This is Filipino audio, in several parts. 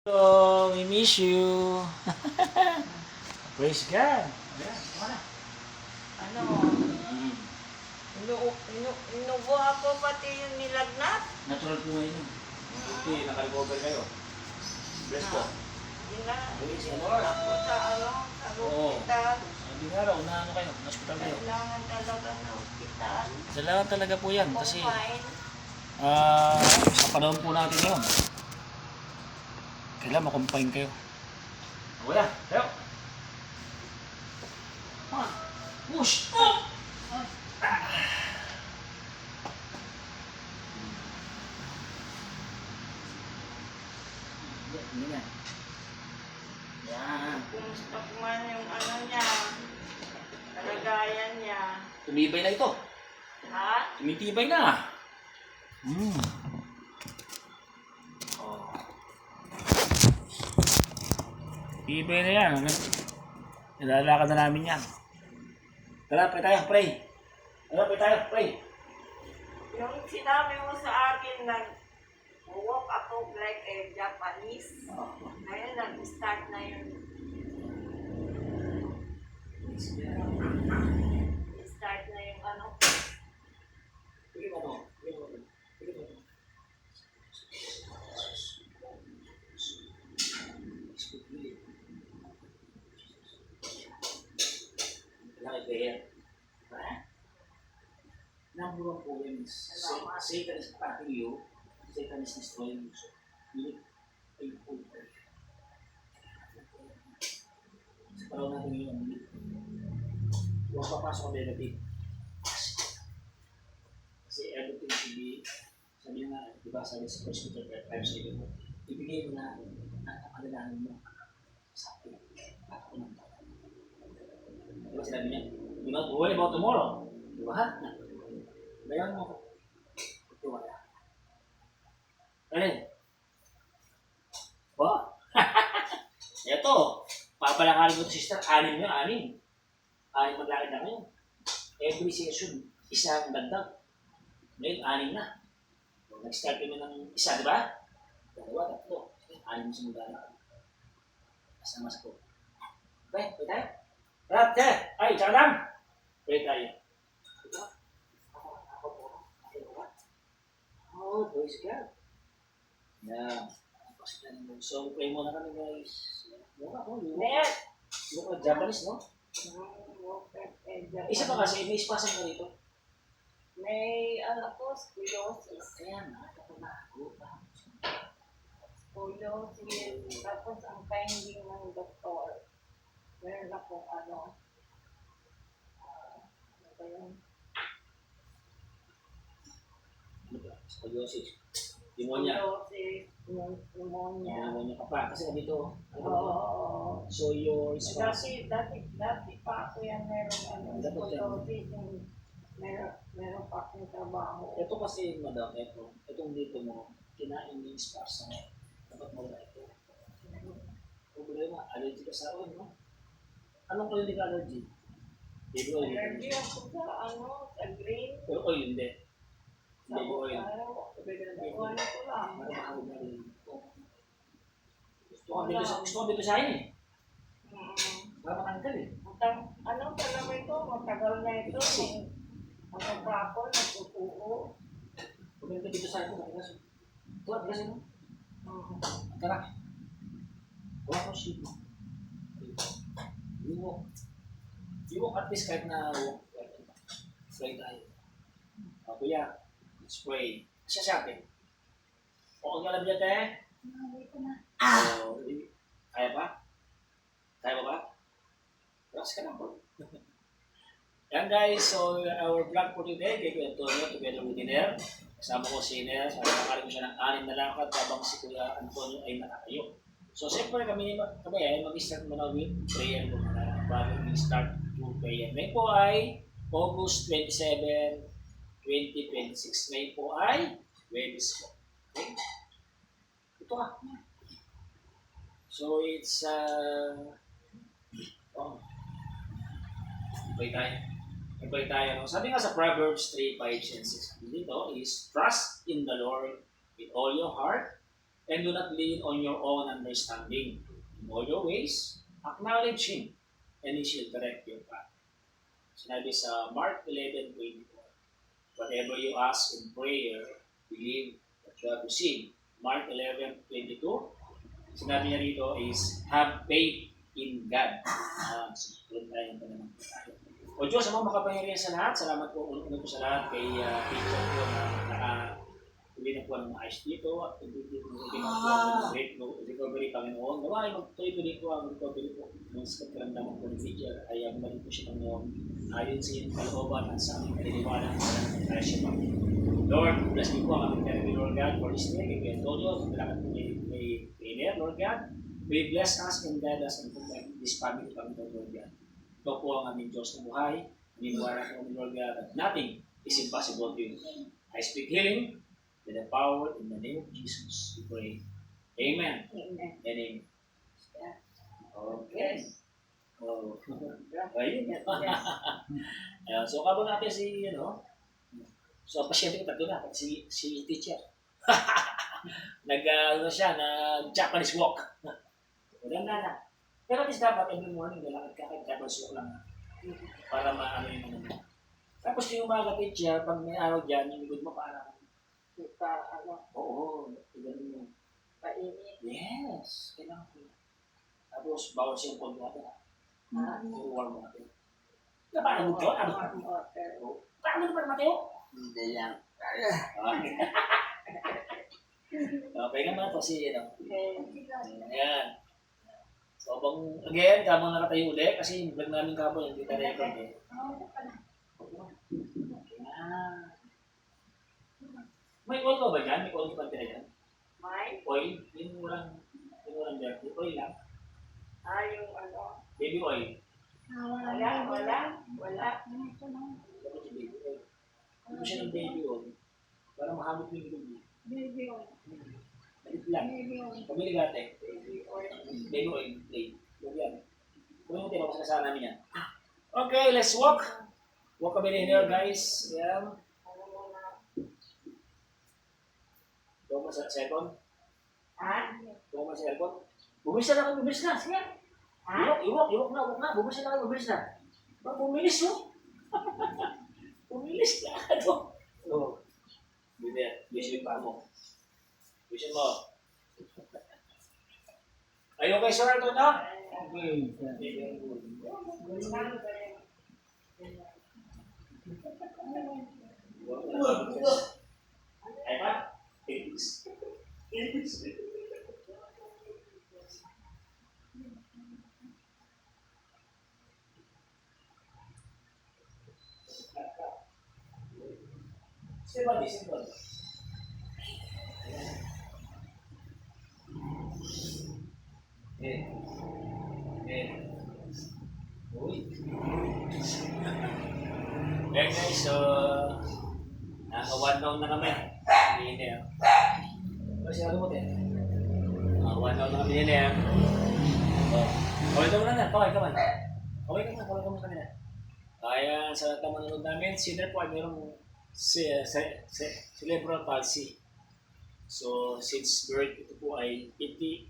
Hello, we miss you. Praise God. Yeah, mana? Ano, inubo ako pati yung nilagnat. Natural po ngayon. Okay, naka-recover kayo. Bless po. Hindi na, Praise the ako Lord. sa hospital. Hindi nga raw, na ano kayo, na-hospital kayo. Kailangan talaga ng hospital. Kailangan talaga po yan kasi Confine. sa panahon po natin ngayon, kailangan makumpain kayo. Wala, tayo. Come on. Push. Oh! Hindi na. Yan. Kumusta po man yung ano niya, kalagayan niya. Tumibay na ito. Ha? Tumitibay na. Oh. Tibay na yan. Nilalakad na namin yan. Tara, pray tayo, pray. Tara, pray tayo, pray. Yung sinabi mo sa akin, nag-walk ako like a Japanese. Ngayon, nag-start na yun. Start na yung ano. Sige mo to. Sige mo to. Sige mo to. Kailangan i-prayer. Number one problem is Satan is attacking you. Satan is destroying you. So, you need a full prayer. Sa panahon natin ngayon, huwag papasok ang negative. Kasi everything should be, sabi nga, di ba, sabi sa 1 Peter 5:7, ibigay mo na ang kadalanan mo sa akin at ako ng tao. Di ba sinabi niya? Do not worry about tomorrow. Di ba? Bayan mo ko. Ito wala. Alin? Ba? Ito. Papalakarin ko ito, sister. 6 nyo, 6. 6 maglakad na kayo. Every session, isang dagdag. Ngayon, 6 na. So, nag-start kami ng isa, di ba? 2, 3. 6 sa maglalakad. Kasama sa ko. Okay, pwede tayo? Tara, ay, tsaka lang. Pwede tayo. Oh, praise God. Yeah. So, pray muna kami, guys. Net! Yung Japanese, no? Isa pa kasi, may spasm ka rito. May ano po, scoliosis. Kaya nga, ako na ako. Scoliosis. Tapos ang finding ng doktor, meron akong ano ba yun? Scoliosis. Pneumonia. Scoliosis, pneumonia. Pneumonia ka pa. Kasi dito, Oo. so your spasm. Dati pa ako yan meron ano, Dapat yan. scoliosis, yung meron pa akong trabaho. Ito kasi, madam, itong dito mo, kinain yung spasm. Dapat mo na ito. Problema, allergy ka sa oil, no? Anong clinic allergy? Baby oil. Allergy ako sa ano, sa green. Pero oil, hindi. Baby oil. Ano ko lang. Marahawag na rin. Gusto ko dito sa akin eh. Para matanggal eh. Ano talaga ito? Matagal na ito. Ano pa ako? Nagtutuo. Pagkita dito sa akin, matigas. Ito, matigas yun. Tara. Wala ko shit mo. Hindi mo at least kahit na spray tayo. Kuya, spray. Siya sa akin. O, kung alam niya tayo. Kaya ba? Kaya ba ba? Relax ka lang po. Yan guys, so our vlog for today, kay Kuya Antonio, together with Iner. Kasama ko si Iner, so nakakarin ko siya ng 6 na lakad habang si Kuya Antonio ay nakatayo. So siyempre kami ay mag-start muna with prayer ko muna bago we-start to prayer. Ngayon po ay August 27, 2026. Ngayon po ay Wednesday po. Okay? Ito ka. So it's Pray tayo. No? Sabi nga sa Proverbs 3:5-6, dito is trust in the Lord with all your heart and do not lean on your own understanding. In all your ways, acknowledge Him, and He shall direct your path. Sinabi sa Mark 11:24, whatever you ask in prayer, believe that you have received. Mark 11:22, sinabi niya rito is, have faith in God. Susunod tayo ng pananampalataya. O Diyos, ang mga makapangyarihan sa lahat, salamat po una po sa lahat kay teacher ko na hindi na po ang maayos dito at hindi po ang great recovery Panginoon. Naway, magtuloy-tuloy po ang recovery po. Nung sa pagkaramdaman po ng teacher, ay balik po siya Panginoon ayon sa iyong kalooban at sa aming kaniliwanan sa presyo po. Lord, bless me po ang aming therapy, Lord God, for this day. Kay Antonio, salamat po kay Trainer, Lord God. May bless us and guide us and protect this family, Panginoon, Lord God. Ito po ang aming Diyos na buhay. Niniwala po kami, Lord God, that nothing is impossible to you. I speak healing with the power in the name of Jesus. We pray. Amen. Amen. And amen. Yeah. Okay. Oh. Ayun. Yes. So, kabo natin si, so, pasyente ko tatlo na, si teacher. Nag-Japanese walk. Maganda na. Pero at least dapat every morning lalakad ka kahit Japanese walk lang. Para maano yung ano mo. Tapos yung umaga teacher, pag may araw dyan, yung likod mo parang, oo, ganun mo. Painit. Yes, kailangan ko. Tapos, bawal siyang cold water. Yung warm water. Paano mo ito? Paano mo naman, Mateo? Hindi lang. Okay naman ito si, Okay. Ayan. So, again, kamang nakatayo ulit, kasi vlog namin kapon, hindi na record eh. May oil ka ba dyan? May oil ka ba dyan? May? Oil? Yung walang dirty. Oil lang. Yung Baby oil. wala. Dapat yung baby oil. Ano siya ng baby oil? Para mahamot yung baby. Malit lang. Pamili gate. Baby oil. Plain. Yan. Kung yung tinawag sa namin yan. Okay, let's walk. Walk kami in here, guys. Yan. Ito mo sa aircon? Ito mo sa aircon? Bumilis na lang, bumilis na. Sige. Iwok na. Bumilis na lang, bumilis na. Bumilis mo. Bumilis ka. Oo. Bisin pa mo. Bisin mo. Are you okay, sir? Ito na? Ay pa? Iris. Simple. Uy. Okay guys, so naka-1 down na kami. Hindi na. Kasi ano mo din? 1 down na kami din eh. Okay ka muna na. Okay ka man. Okay ka muna kanina. Kaya sa tamanunod namin, sinner po ay mayroong cerebral palsy. So, since birth, ito po ay 50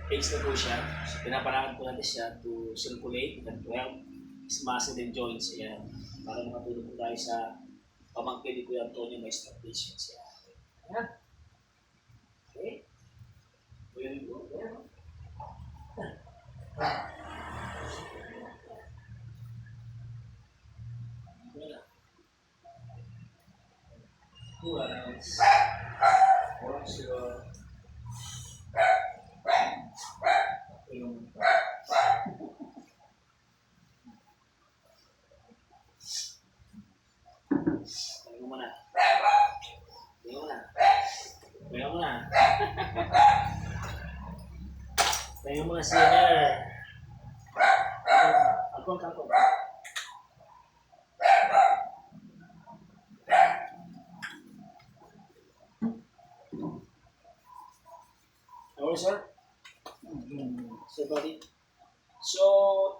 age na po siya. So, pinaparangan po natin siya to circulate and to help his muscle and joints. Ayan. Para makatulong po tayo sa pamangkin ni Kuya Antonio may stroke patients. Ayan. Okay. Very good. Ayan. Tayo mga sinner. Akong. Hello, sir. Sir Buddy. So,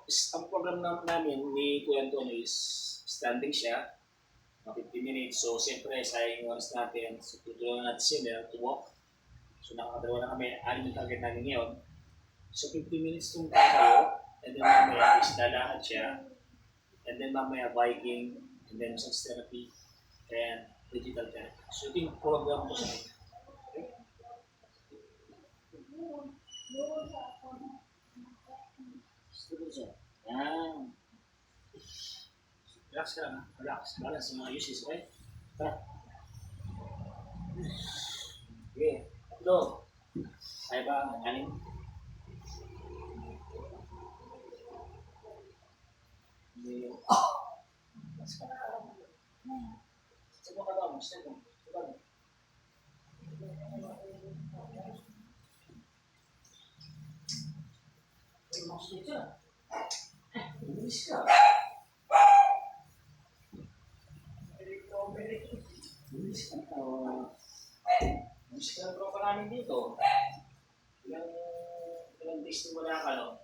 ang program namin ni Kuya Antonio is standing siya. 50 minutes. So, siyempre, sayang yung oras natin. So, tutulungan natin sila to walk. So nakakadalawa na kami, 6 yung target namin ngayon. So 50 minutes itong tayo, and then mamaya is lalakad siya, and then mamaya biking, and then massage therapy, and digital therapy. So ito yung program ko sa akin. Okay? Yan. Relax ka lang ha. Relax. Balance yung mga uses, okay? Tara. Okay. Tatlo. Kaya ba? Kanin? Hindi. Relax ka na. Sige ka ba? Sige ka. Sige ka. Maksudnya itu, Indonesia. Indonesia Indonesia berapa kali dito? Ilang days na wala ka, no?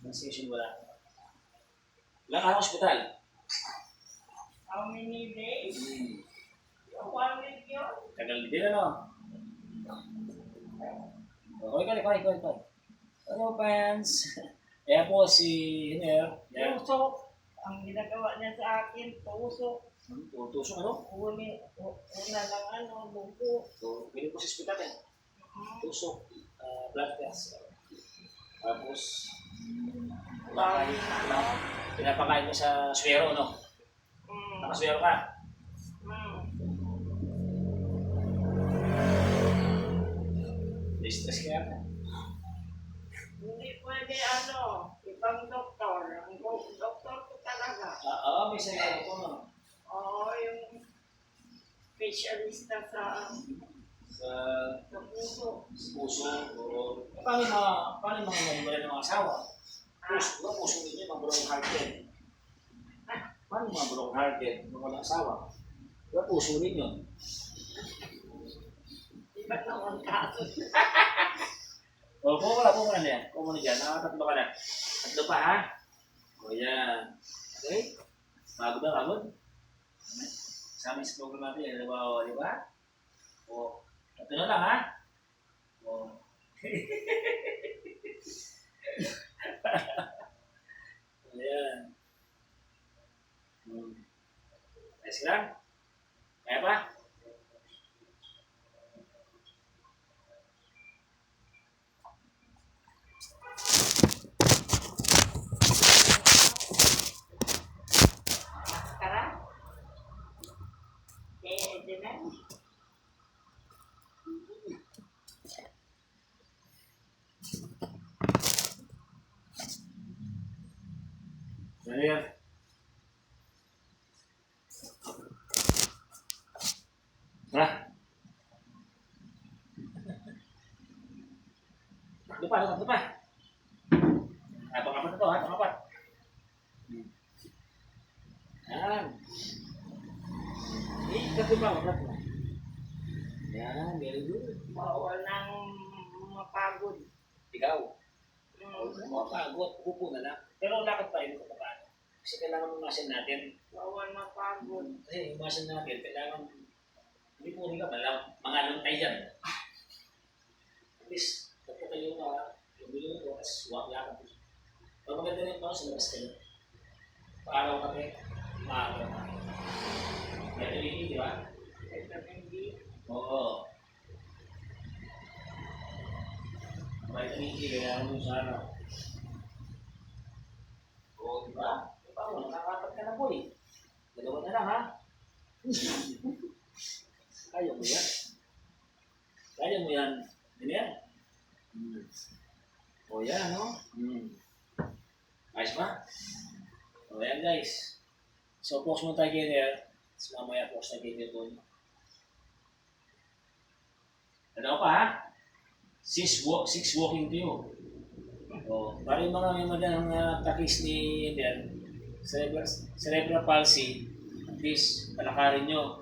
Ilang session wala ka. Ilang araw hospital? How many days? 1 week yun? Tagal din, ano? Okay. Hello, fans. Ayan po si Hiner. Yan. Tusok. Ang ginagawa niya sa akin, tusok. Tusok, ano? Una lang dugo. So, pwede po sa hospital yan. Tusok, blood test. Tapos, pinapakain mo sa swero, no? Nakaswero ka. Distress ka yata. Hindi pwede ibang doktor. Ang doktor ko talaga. May sarili ko, no? Oo, yung specialista sa puso. Puso. O, paano mga nagmula ng mga asawa? Puso ninyo, mga broken hearted. Paano mga broken hearted ng walang asawa? Puso ninyo. Iba naman kaso. O, po na yan. Pumo na dyan. Nakakatatlo ka na. Tatlo pa, ha? O, yan. Okay? Pagod? Sa amin sa program natin, di ba? O, tatlo na lang, ha? O. Ayan. Ayos lang? Kaya pa? Maskara? Dinan? Ayan. Tara. Tatlo pa. Pang-apat na to, ha? Pang-apat. Yan. Tatlo pa. Yan, very good. Bawal nang mapagod. Ikaw. Mapagod, upo na lang. Pero lakad pa rin kung paano. Kasi kailangan ng muscle natin. Bawal mapagod. Kasi yung muscle natin, kailangan hindi po rin ka malang mga luntay dyan. At least, kapag kayo na lumilong ko, tapos huwag lakad. Pag maganda rin pa sa labas kayo. Paaraw kami, maaraw ka. Vitamin D, di ba? Vitamin D. Oo. Vitamin D, kailangan mo sa araw. Oo, di ba? Nakakapat ka na po eh. Dalawa na lang, ha? Kaya mo yan. Ano yan? O yan, no? Ayos ba? O yan, guys. So, post mo tayo ganyan. Tapos mamaya post tayo ganyan doon. Ano pa, ha? 6 walking to you. O, parang may madang takis ni Ender. Cerebral palsy. At least, palakarin nyo.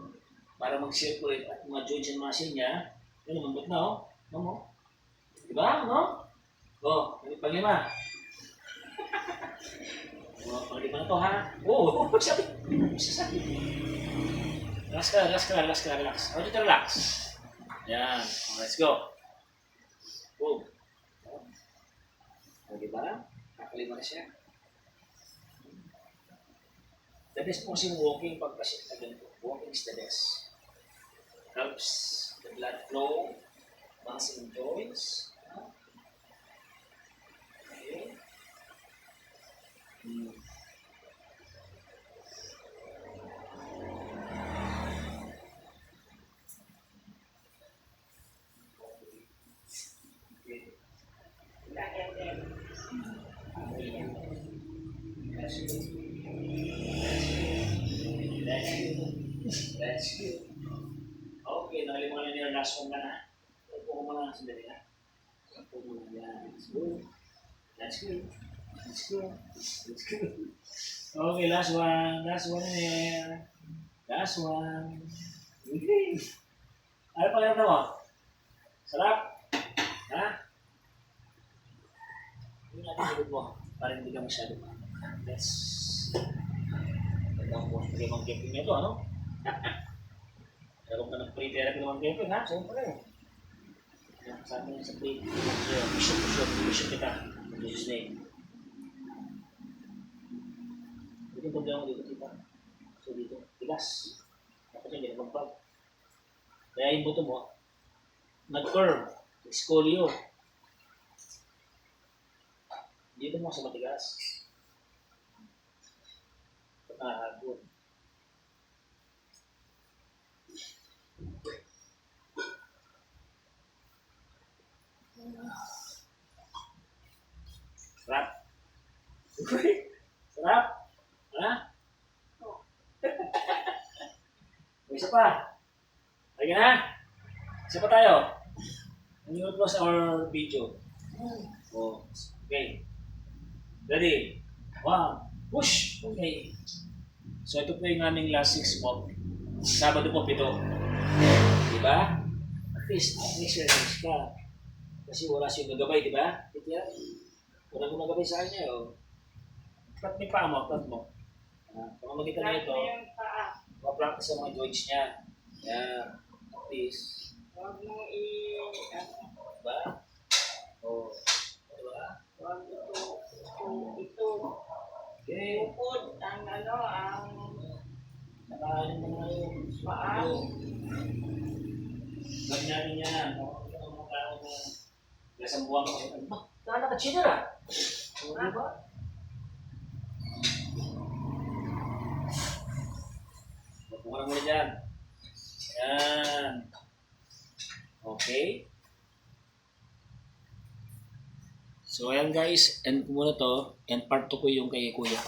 Para mag-circulate at mga joints and muscle niya. Yan, lumambot na, oh. Ano mo? Diba, no? O, pag-5. O, pag-5 na to, ha? Oo, sakit. Relax ka. O, dito relax. Yan. Let's go. Boom. O, diba? Kakalima na siya. The best po kasi walking pagpasit na ganito. Walking is the best. Helps the blood flow, muscle joints. Okay. That's good. Okay, nakalima ka na niya. Last one ka na. Upo ko muna. Sandali na. Upo mo na yan. That's good. That's good. That's good. That's good. Okay, last one. Last one na yan. Last one. Okay. Ano pa rin mo? Sarap? Ha? Hindi natin sagot mo. Para hindi ka masyado. Let's... Tapos, limang camping nito, ano? Meron ka ng pre-therapy limang camping, ha? Siyempre. Sabi niya sa pre-therapy, bishop kita. In Jesus' name. Ito yung problema dito, tita. So, dito, tigas. Tapos yung ginagampag. Kaya yung buto mo, nag-curve, scolio. Dito mo sa matigas. Good. Sarap. Sarap? Ha? May isa pa. Lagi na. Isa pa tayo. And we will close our video. Oh, okay. Ready? One. Push! Okay. So ito po yung aming last 6 month. Sabado po 7. Diba? At least, exercise ka. Kasi wala siyang nagabay, diba? Titiya? Wala mong nagabay sa kanya, oh. Flat mo yung paa mo, flat mo. Pamamagitan na ito, ma-practice sa mga joints niya. Yan. At least. Huwag mong Diba? Oh. Diba? Huwag ito. Okay. Bukod ang Nakain mo na yung paa. ganyan yan. Ano ang tao na lasang buwang ko. Ano ba? Saan naka-cheater ah? Ano ba? Magpungan mo na dyan. Yan. Okay. So ayan guys, end ko muna to. And part 2 ko yung kay Kuya.